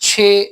6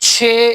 6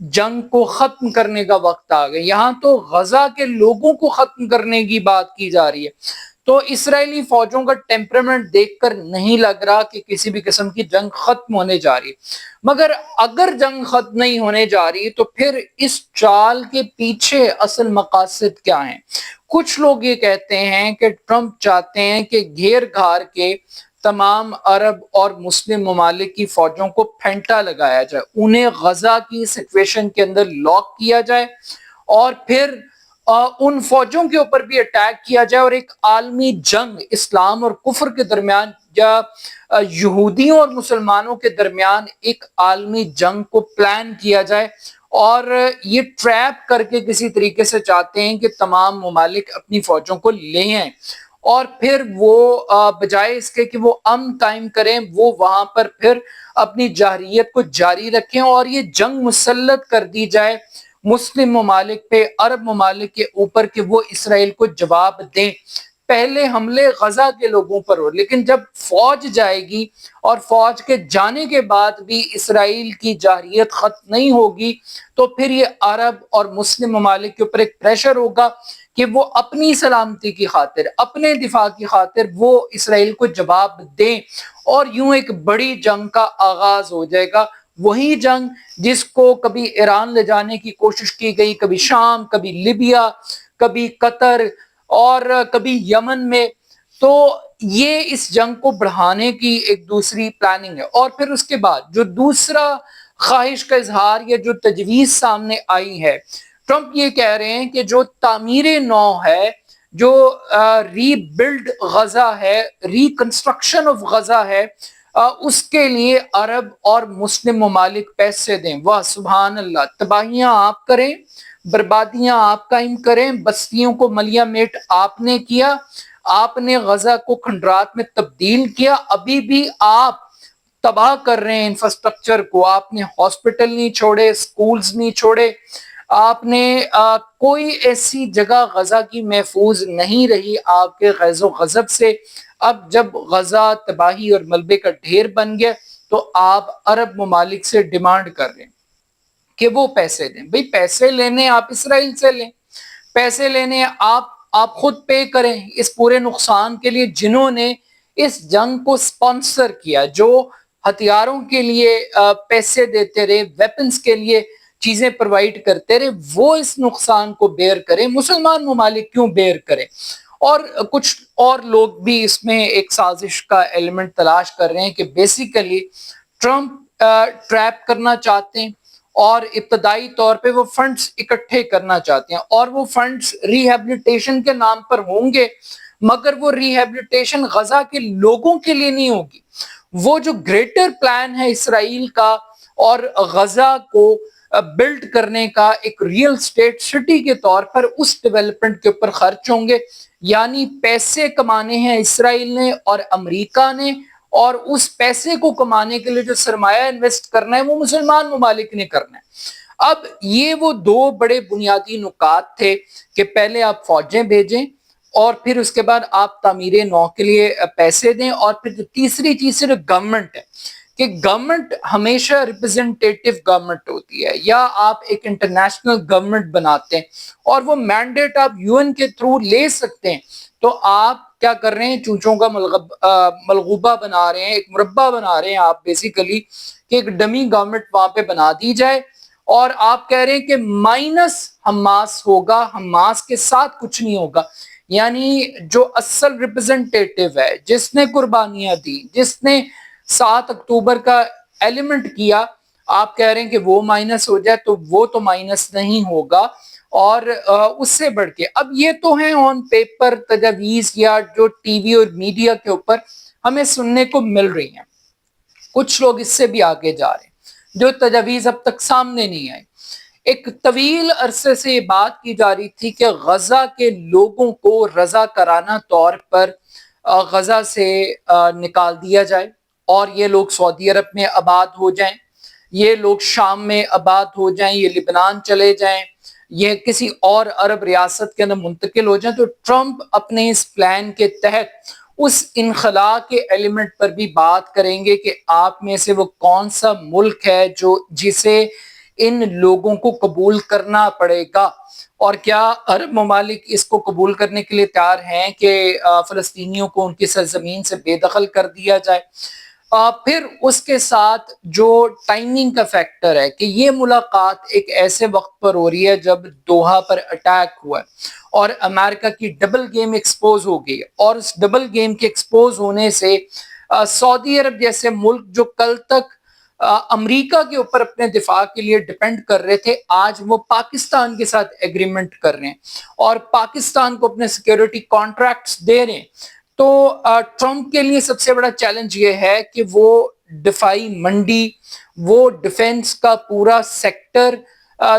جنگ کو ختم کرنے کا وقت آ گیا، یہاں تو غزہ کے لوگوں کو ختم کرنے کی بات کی جا رہی ہے۔ تو اسرائیلی فوجوں کا ٹیمپرامنٹ دیکھ کر نہیں لگ رہا کہ کسی بھی قسم کی جنگ ختم ہونے جا رہی ہے۔ مگر اگر جنگ ختم نہیں ہونے جا رہی تو پھر اس چال کے پیچھے اصل مقاصد کیا ہیں؟ کچھ لوگ یہ کہتے ہیں کہ ٹرمپ چاہتے ہیں کہ گھیر گھار کے تمام عرب اور مسلم ممالک کی فوجوں کو پھینٹا لگایا جائے، انہیں غزہ کی سچویشن کے اندر لاک کیا جائے، اور پھر ان فوجوں کے اوپر بھی اٹیک کیا جائے، اور ایک عالمی جنگ اسلام اور کفر کے درمیان یا یہودیوں اور مسلمانوں کے درمیان ایک عالمی جنگ کو پلان کیا جائے۔ اور یہ ٹریپ کر کے کسی طریقے سے چاہتے ہیں کہ تمام ممالک اپنی فوجوں کو لے آئیں، اور پھر وہ بجائے اس کے کہ وہ امن قائم کریں، وہ وہاں پر پھر اپنی جارحیت کو جاری رکھیں، اور یہ جنگ مسلط کر دی جائے مسلم ممالک پہ، عرب ممالک کے اوپر، کہ وہ اسرائیل کو جواب دیں۔ پہلے حملے غزہ کے لوگوں پر ہو، لیکن جب فوج جائے گی اور فوج کے جانے کے بعد بھی اسرائیل کی جارحیت ختم نہیں ہوگی، تو پھر یہ عرب اور مسلم ممالک کے اوپر ایک پریشر ہوگا کہ وہ اپنی سلامتی کی خاطر، اپنے دفاع کی خاطر وہ اسرائیل کو جواب دیں، اور یوں ایک بڑی جنگ کا آغاز ہو جائے گا۔ وہی جنگ جس کو کبھی ایران لے جانے کی کوشش کی گئی، کبھی شام، کبھی لیبیا، کبھی قطر، اور کبھی یمن میں۔ تو یہ اس جنگ کو بڑھانے کی ایک دوسری پلاننگ ہے۔ اور پھر اس کے بعد جو دوسرا خواہش کا اظہار یا جو تجویز سامنے آئی ہے، ٹرمپ یہ کہہ رہے ہیں کہ جو تعمیر نو ہے، جو ری بلڈ غزہ ہے، ری کنسٹرکشن آف غزہ ہے، اس کے لیے عرب اور مسلم ممالک پیسے دیں۔ واہ سبحان اللہ! تباہیاں آپ کریں، بربادیاں آپ قائم کریں، بستیوں کو ملیا میٹ آپ نے کیا، آپ نے غزہ کو کھنڈرات میں تبدیل کیا، ابھی بھی آپ تباہ کر رہے ہیں انفراسٹرکچر کو، آپ نے ہاسپٹل نہیں چھوڑے، سکولز نہیں چھوڑے، آپ نے کوئی ایسی جگہ غزہ کی محفوظ نہیں رہی آپ کے غیظ و غضب سے۔ اب جب غزہ تباہی اور ملبے کا ڈھیر بن گیا تو آپ عرب ممالک سے ڈیمانڈ کر رہے ہیں کہ وہ پیسے دیں۔ بھئی پیسے لینے آپ اسرائیل سے لیں، پیسے لینے آپ خود پے کریں اس پورے نقصان کے لیے، جنہوں نے اس جنگ کو سپانسر کیا، جو ہتھیاروں کے لیے پیسے دیتے رہے، ویپنز کے لیے چیزیں پرووائڈ کرتے رہے، وہ اس نقصان کو بیئر کریں۔ مسلمان ممالک کیوں بیئر کریں؟ اور کچھ اور لوگ بھی اس میں ایک سازش کا ایلیمنٹ تلاش کر رہے ہیں کہ بیسیکلی ٹرمپ ٹریپ کرنا چاہتے ہیں، اور ابتدائی طور پہ وہ فنڈز اکٹھے کرنا چاہتے ہیں، اور وہ فنڈز ریہیبلیٹیشن کے نام پر ہوں گے، مگر وہ ریہیبلیٹیشن غزہ کے لوگوں کے لیے نہیں ہوگی۔ وہ جو گریٹر پلان ہے اسرائیل کا اور غزہ کو بلڈ کرنے کا ایک ریئل اسٹیٹ سٹی کے طور پر، اس ڈیولپمنٹ کے اوپر خرچ ہوں گے۔ یعنی پیسے کمانے ہیں اسرائیل نے اور امریکہ نے، اور اس پیسے کو کمانے کے لیے جو سرمایہ انویسٹ کرنا ہے وہ مسلمان ممالک نے کرنا ہے۔ اب یہ وہ دو بڑے بنیادی نکات تھے کہ پہلے آپ فوجیں بھیجیں، اور پھر اس کے بعد آپ تعمیر نو کے لیے پیسے دیں، اور پھر جو تیسری چیز ہے جو گورنمنٹ ہے، کہ گورنمنٹ ہمیشہ ریپرزنٹیٹیو گورنمنٹ ہوتی ہے، یا آپ ایک انٹرنیشنل گورنمنٹ بناتے ہیں اور وہ مینڈیٹ آپ یو این کے تھرو لے سکتے ہیں، تو آپ کیا کر رہے ہیں؟ چونچوں کا ملغوبہ بنا رہے ہیں، ایک مربع بنا رہے ہیں آپ بیسیکلی، کہ ایک ڈمی گورنمنٹ وہاں پہ بنا دی جائے، اور آپ کہہ رہے ہیں کہ مائنس حماس ہوگا، حماس کے ساتھ کچھ نہیں ہوگا۔ یعنی جو اصل ریپرزنٹیٹیو ہے، جس نے قربانیاں دی، جس نے 7 اکتوبر کا ایلیمنٹ کیا، آپ کہہ رہے ہیں کہ وہ مائنس ہو جائے، تو وہ تو مائنس نہیں ہوگا۔ اور اس سے بڑھ کے اب یہ تو ہیں آن پیپر تجاویز یا جو ٹی وی اور میڈیا کے اوپر ہمیں سننے کو مل رہی ہیں، کچھ لوگ اس سے بھی آگے جا رہے ہیں جو تجاویز اب تک سامنے نہیں آئی۔ ایک طویل عرصے سے یہ بات کی جا رہی تھی کہ غزہ کے لوگوں کو رضاکارانہ طور پر غزہ سے نکال دیا جائے، اور یہ لوگ سعودی عرب میں آباد ہو جائیں، یہ لوگ شام میں آباد ہو جائیں، یہ لبنان چلے جائیں، یہ کسی اور عرب ریاست کے اندر منتقل ہو جائیں۔ تو ٹرمپ اپنے اس پلان کے تحت اس انخلا کے ایلیمنٹ پر بھی بات کریں گے کہ آپ میں سے وہ کون سا ملک ہے جو جسے ان لوگوں کو قبول کرنا پڑے گا۔ اور کیا عرب ممالک اس کو قبول کرنے کے لیے تیار ہیں کہ فلسطینیوں کو ان کی سرزمین سے بے دخل کر دیا جائے؟ پھر اس کے ساتھ جو ٹائمنگ کا فیکٹر ہے کہ یہ ملاقات ایک ایسے وقت پر ہو رہی ہے جب دوحہ پر اٹیک ہوا ہے اور امریکہ کی ڈبل گیم ایکسپوز ہو گئی ہے، اور اس ڈبل گیم کے ایکسپوز ہونے سے سعودی عرب جیسے ملک جو کل تک امریکہ کے اوپر اپنے دفاع کے لیے ڈیپینڈ کر رہے تھے، آج وہ پاکستان کے ساتھ ایگریمنٹ کر رہے ہیں اور پاکستان کو اپنے سیکیورٹی کانٹریکٹس دے رہے ہیں۔ تو ٹرمپ کے لیے سب سے بڑا چیلنج یہ ہے کہ وہ دفاعی منڈی، وہ ڈیفنس کا پورا سیکٹر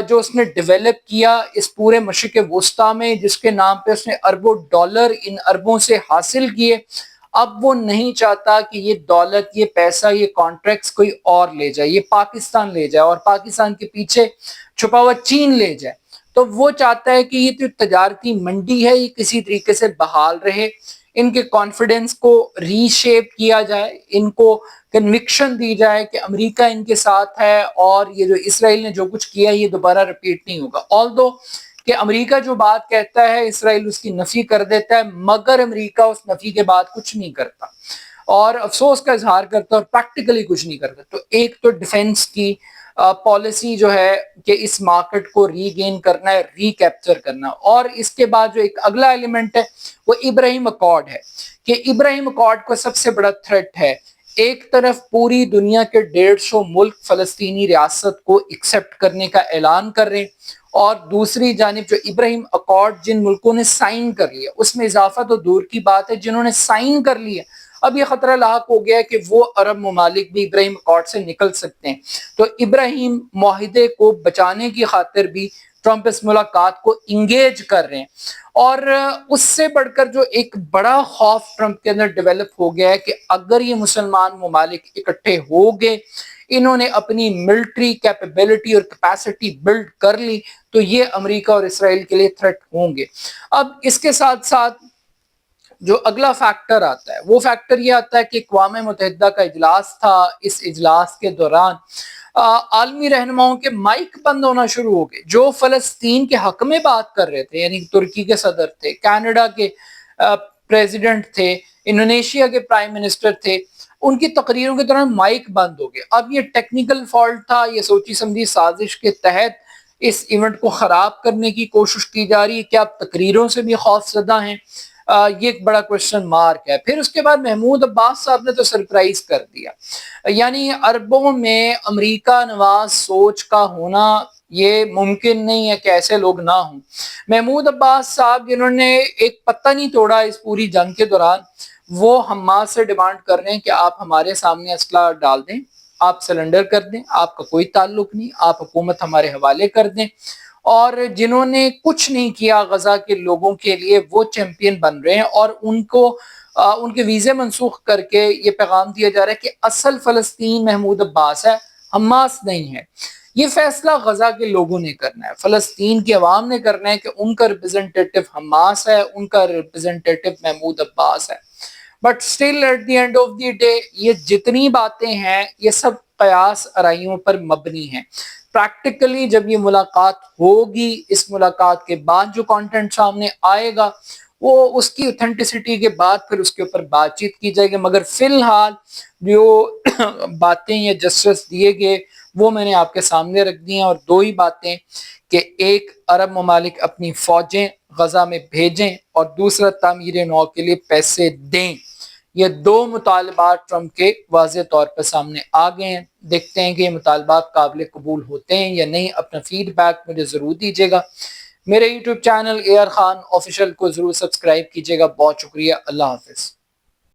جو اس نے ڈیولپ کیا اس پورے مشرق وسطیٰ میں، جس کے نام پہ اس نے اربوں ڈالر ان اربوں سے حاصل کیے، اب وہ نہیں چاہتا کہ یہ دولت، یہ پیسہ، یہ کانٹریکٹس کوئی اور لے جائے، یہ پاکستان لے جائے اور پاکستان کے پیچھے چھپا ہوا چین لے جائے۔ تو وہ چاہتا ہے کہ یہ جو تجارتی منڈی ہے یہ کسی طریقے سے بحال رہے، ان کے کانفیڈنس کو ری شیپ کیا جائے، ان کو کنوکشن دی جائے کہ امریکہ ان کے ساتھ ہے اور یہ جو اسرائیل نے جو کچھ کیا یہ دوبارہ رپیٹ نہیں ہوگا۔ آلدو کہ امریکہ جو بات کہتا ہے اسرائیل اس کی نفی کر دیتا ہے، مگر امریکہ اس نفی کے بعد کچھ نہیں کرتا اور افسوس کا اظہار کرتا ہے اور پریکٹیکلی کچھ نہیں کرتا۔ تو ایک تو ڈیفنس کی پالیسی جو ہے کہ اس مارکیٹ کو ری گین کرنا ہے، ری کیپچر کرنا، اور اس کے بعد جو ایک اگلا ایلیمنٹ ہے وہ ابراہیم اکارڈ ہے کہ ابراہیم اکارڈ کو سب سے بڑا تھریٹ ہے۔ ایک طرف پوری دنیا کے 150 ملک فلسطینی ریاست کو ایکسپٹ کرنے کا اعلان کر رہے ہیں، اور دوسری جانب جو ابراہیم اکارڈ جن ملکوں نے سائن کر لیا، اس میں اضافہ تو دور کی بات ہے، جنہوں نے سائن کر لیا اب یہ خطرہ لاحق ہو گیا ہے کہ وہ عرب ممالک بھی ابراہیم اکارڈ سے نکل سکتے ہیں۔ تو ابراہیم معاہدے کو بچانے کی خاطر بھی ٹرمپ اس ملاقات کو انگیج کر رہے ہیں، اور اس سے بڑھ کر جو ایک بڑا خوف ٹرمپ کے اندر ڈیولپ ہو گیا ہے کہ اگر یہ مسلمان ممالک اکٹھے ہو گئے، انہوں نے اپنی ملٹری کیپیبلٹی اور کیپیسٹی بلڈ کر لی، تو یہ امریکہ اور اسرائیل کے لیے تھریٹ ہوں گے۔ اب اس کے ساتھ ساتھ جو اگلا فیکٹر آتا ہے وہ فیکٹر یہ آتا ہے کہ اقوام متحدہ کا اجلاس تھا، اس اجلاس کے دوران عالمی رہنماؤں کے مائک بند ہونا شروع ہو گئے۔ جو فلسطین کے حق میں بات کر رہے تھے، یعنی ترکی کے صدر تھے، کینیڈا کے پریزیڈنٹ تھے، انڈونیشیا کے پرائم منسٹر تھے، ان کی تقریروں کے دوران مائک بند ہو گئے۔ اب یہ ٹیکنیکل فالٹ تھا، یہ سوچی سمجھی سازش کے تحت اس ایونٹ کو خراب کرنے کی کوشش کی جا رہی ہے، کیا اب تقریروں سے بھی خوف زدہ ہیں؟ یہ ایک بڑا کوشچن مارک ہے۔ پھر اس کے بعد محمود عباس صاحب نے تو سرپرائز کر دیا، یعنی عربوں میں امریکہ نواز سوچ کا ہونا یہ ممکن نہیں ہے کہ ایسے لوگ نہ ہوں۔ محمود عباس صاحب جنہوں نے ایک پتہ نہیں توڑا اس پوری جنگ کے دوران، وہ حماس سے ڈیمانڈ کر رہے ہیں کہ آپ ہمارے سامنے اسلحہ ڈال دیں، آپ سرنڈر کر دیں، آپ کا کوئی تعلق نہیں، آپ حکومت ہمارے حوالے کر دیں۔ اور جنہوں نے کچھ نہیں کیا غزہ کے لوگوں کے لیے وہ چیمپئن بن رہے ہیں، اور ان کو ان کے ویزے منسوخ کر کے یہ پیغام دیا جا رہا ہے کہ اصل فلسطین محمود عباس ہے، حماس نہیں ہے۔ یہ فیصلہ غزہ کے لوگوں نے کرنا ہے، فلسطین کی عوام نے کرنا ہے کہ ان کا ریپرزنٹیٹو حماس ہے، ان کا ریپرزنٹیٹو محمود عباس ہے۔ But still at the end of the day یہ جتنی باتیں ہیں یہ سب قیاس آرائیوں پر مبنی ہیں۔ پریکٹیکلی جب یہ ملاقات ہوگی، اس ملاقات کے بعد جو کانٹینٹ سامنے آئے گا وہ اس کی اوتھینٹسٹی کے بعد پھر اس کے اوپر بات چیت کی جائے گی، مگر فی الحال جو باتیں یا جسٹس دیے گئے وہ میں نے آپ کے سامنے رکھ دی ہیں، اور دو ہی باتیں کہ ایک عرب ممالک اپنی فوجیں غزہ میں بھیجیں اور دوسرا تعمیر نو کے لیے پیسے دیں۔ یہ دو مطالبات ٹرمپ کے واضح طور پر سامنے آ گئے ہیں۔ دیکھتے ہیں کہ یہ مطالبات قابل قبول ہوتے ہیں یا نہیں۔ اپنا فیڈ بیک مجھے ضرور دیجیے گا۔ میرے YouTube channel AR Khan official کو ضرور سبسکرائب کیجیے گا۔ بہت شکریہ، اللہ حافظ۔